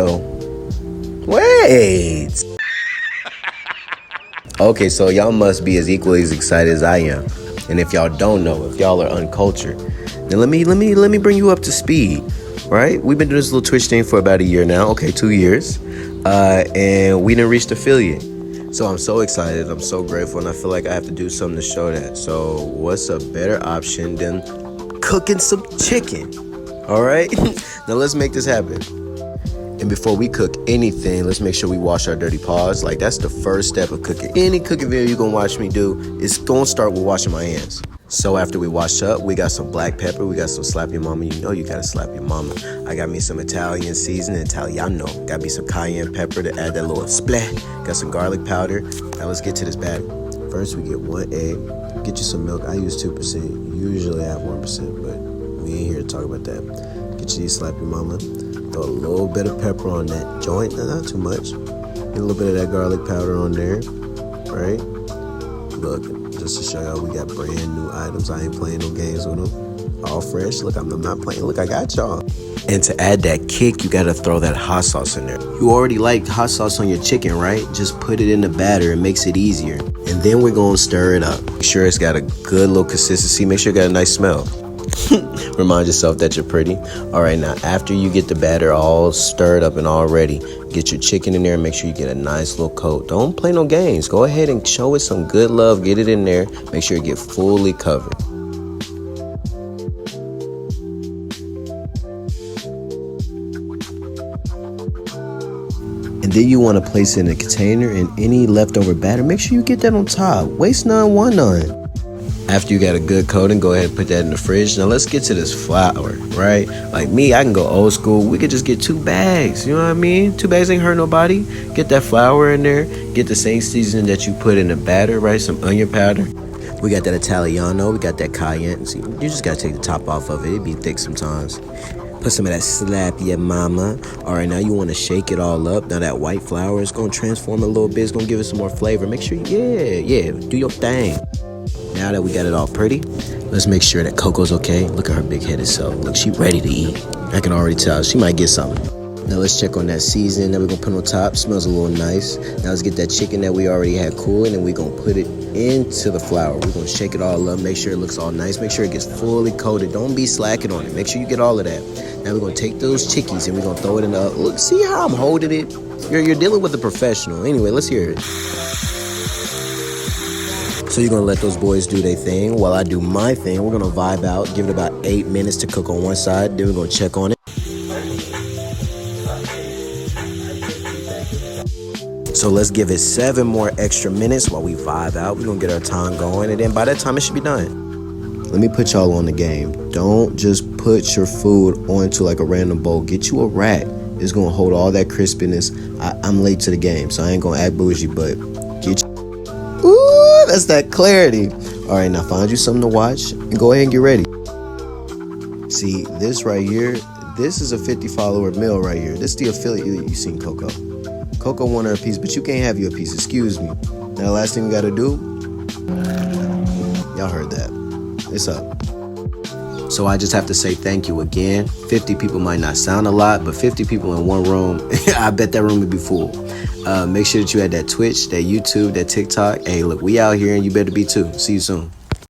Oh, wait. Okay, so y'all must be as equally as excited as I am. And if y'all don't know, if y'all are uncultured, then let me bring you up to speed. Right? We've been doing this little Twitch thing for about a year now. Okay, 2 years. And we didn't reach the affiliate. So I'm so excited. I'm so grateful. And I feel like I have to do something to show that. So what's a better option than cooking some chicken? All right? Now let's make this happen. And before we cook anything, let's make sure we wash our dirty paws. Like, that's the first step of cooking. Any cooking video you're gonna watch me do is gonna start with washing my hands. So after we wash up, we got some black pepper, we got some slap your mama. You know you gotta slap your mama. I got me some Italian seasoning, Italiano. Got me some cayenne pepper to add that little splat. Got some garlic powder. Now let's get to this batter. First we get 1 egg. Get you some milk. I use 2%. Usually I have 1%, but we ain't here to talk about that. Get you these slap your mama. Throw a little bit of pepper on that joint, not too much. Get a little bit of that garlic powder on there, right? Look, just to show y'all, we got brand new items. I ain't playing no games with them. All fresh. Look, I'm not playing. Look, I got y'all. And to add that kick, you gotta throw that hot sauce in there. You already like hot sauce on your chicken, right? Just put it in the batter. It makes it easier. And then we're gonna stir it up. Make sure it's got a good little consistency. Make sure it got a nice smell. Remind yourself that you're pretty. All right, now after you get the batter all stirred up and all ready, get your chicken in there and make sure you get a nice little coat. Don't play no games. Go ahead and show it some good love. Get it in there. Make sure it get fully covered. And then you want to place it in a container, and any leftover batter, make sure you get that on top. Waste none, want none. After you got a good coating, go ahead and put that in the fridge. Now let's get to this flour, right? Like me, I can go old school. We could just get 2 bags, you know what I mean? 2 bags ain't hurt nobody. Get that flour in there. Get the same seasoning that you put in the batter, right? Some onion powder. We got that Italiano. We got that cayenne. See, you just got to take the top off of it. It be thick sometimes. Put some of that slap your mama. All right, now you want to shake it all up. Now that white flour is going to transform a little bit. It's going to give it some more flavor. Make sure, yeah, do your thing. Now that we got it all pretty, let's make sure that Coco's okay. Look at her big-headed self. Look, she ready to eat. I can already tell. She might get something. Now let's check on that seasoning that we're going to put on top. Smells a little nice. Now let's get that chicken that we already had cooling, and we're going to put it into the flour. We're going to shake it all up. Make sure it looks all nice. Make sure it gets fully coated. Don't be slacking on it. Make sure you get all of that. Now we're going to take those chickies, and we're going to throw it in the... Look, see how I'm holding it? You're dealing with a professional. Anyway, let's hear it. So you're going to let those boys do their thing while I do my thing. We're going to vibe out, give it about 8 minutes to cook on one side. Then we're going to check on it. So let's give it 7 more extra minutes while we vibe out. We're going to get our time going, and then by that time it should be done. Let me put y'all on the game. Don't just put your food onto like a random bowl. Get you a rack. It's going to hold all that crispiness. I'm late to the game, so I ain't going to act bougie, but get you... Ooh, that's that clarity. All right, now find you something to watch and go ahead and get ready. See, this right here, this is a 50 follower meal right here. This is the affiliate you seen Coco. Coco wanted a piece, but you can't have you a piece. Excuse me. Now, last thing we got to do, y'all heard that. It's up. So I just have to say thank you again. 50 people might not sound a lot, but 50 people in one room, I bet that room would be full. Make sure that you had that Twitch, that YouTube, that TikTok. Hey, look, we out here and you better be too. See you soon.